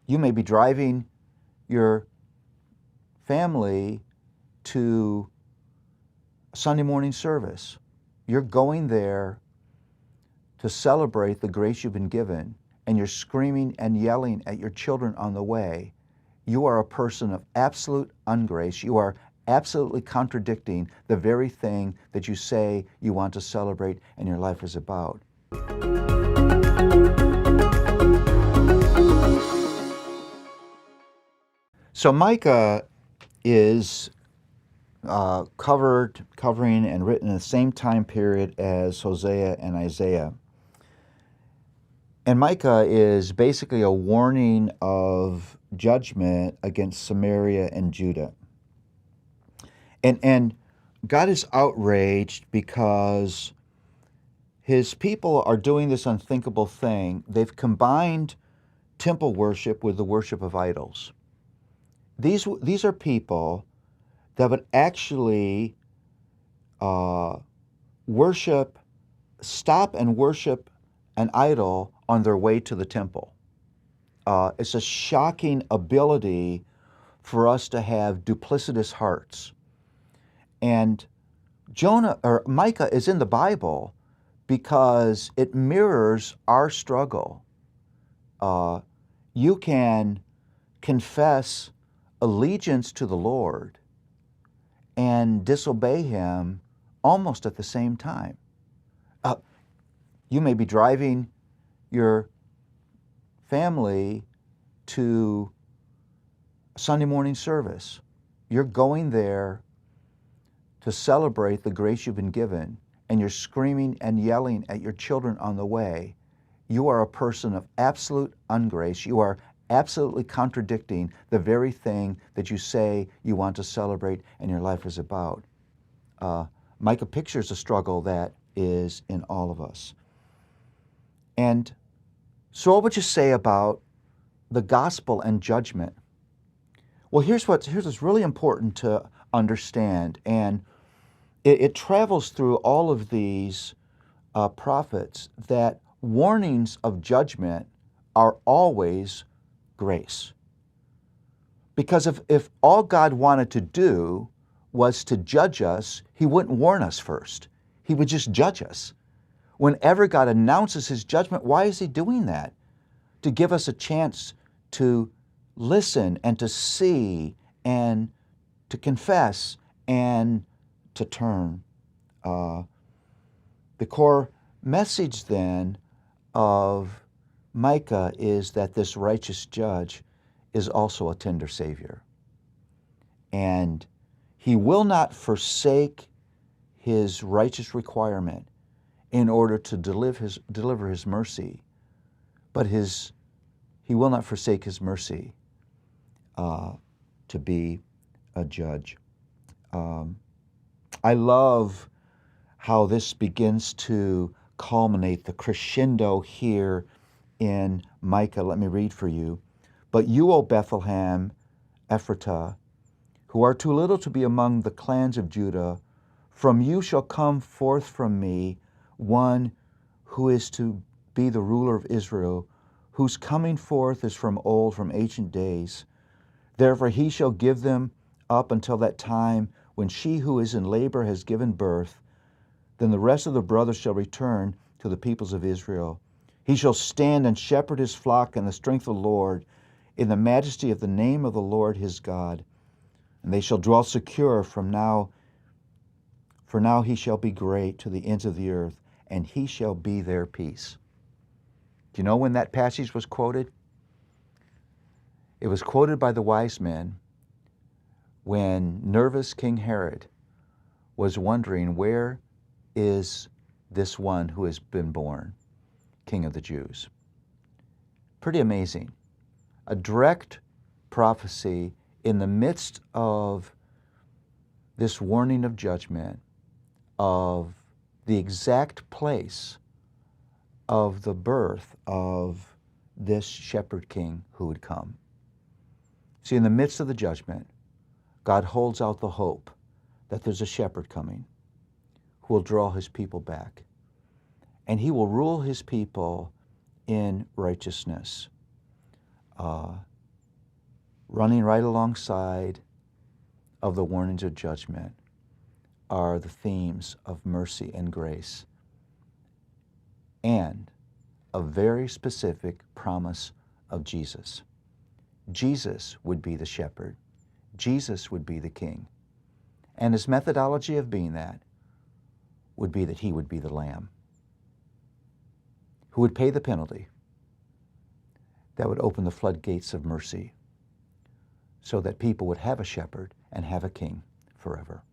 You may be driving your family to Sunday morning service. You're going there to celebrate the grace you've been given, and you're screaming and yelling at your children on the way. You are a person of absolute ungrace. You are absolutely contradicting the very thing that you say you want to celebrate and your life is about. So Micah is covering and written in the same time period as Hosea and Isaiah. And Micah is basically a warning of judgment against Samaria and Judah. And God is outraged because his people are doing this unthinkable thing. They've combined temple worship with the worship of idols. These are people that would actually stop and worship an idol on their way to the temple. It's a shocking ability for us to have duplicitous hearts. And Micah is in the Bible because it mirrors our struggle. You can confess allegiance to the Lord and disobey Him almost at the same time. You may be driving your family to Sunday morning service. You're going there to celebrate the grace you've been given, and you're screaming and yelling at your children on the way. You are a person of absolute ungrace. You are absolutely contradicting the very thing that you say you want to celebrate and your life is about. Micah pictures a struggle that is in all of us. And so what would you say about the gospel and judgment? Well, here's what's really important to understand, and it travels through all of these prophets, that warnings of judgment are always grace. Because if all God wanted to do was to judge us, He wouldn't warn us first. He would just judge us. Whenever God announces His judgment, why is He doing that? To give us a chance to listen and to see and to confess and to turn. The core message then of Micah is that this righteous judge is also a tender Savior. And He will not forsake His righteous requirement in order to deliver His mercy, but He will not forsake His mercy to be a judge. I love how this begins to culminate, the crescendo here in Micah. Let me read for you. But you, O Bethlehem, Ephratah, who are too little to be among the clans of Judah, from you shall come forth from me one who is to be the ruler of Israel, whose coming forth is from old, from ancient days. Therefore He shall give them up until that time when she who is in labor has given birth. Then the rest of the brothers shall return to the peoples of Israel. He shall stand and shepherd His flock in the strength of the Lord, in the majesty of the name of the Lord his God. And they shall dwell secure from now, for now He shall be great to the ends of the earth, and He shall be their peace. Do you know when that passage was quoted? It was quoted by the wise men when nervous King Herod was wondering, where is this one who has been born, King of the Jews? Pretty amazing. A direct prophecy in the midst of this warning of judgment, of the exact place of the birth of this shepherd king who would come. See, in the midst of the judgment, God holds out the hope that there's a shepherd coming who will draw His people back. And He will rule His people in righteousness. running right alongside of the warnings of judgment are the themes of mercy and grace and a very specific promise of Jesus. Jesus would be the shepherd. Jesus would be the king. And his methodology of being that would be that he would be the lamb who would pay the penalty that would open the floodgates of mercy so that people would have a shepherd and have a king forever.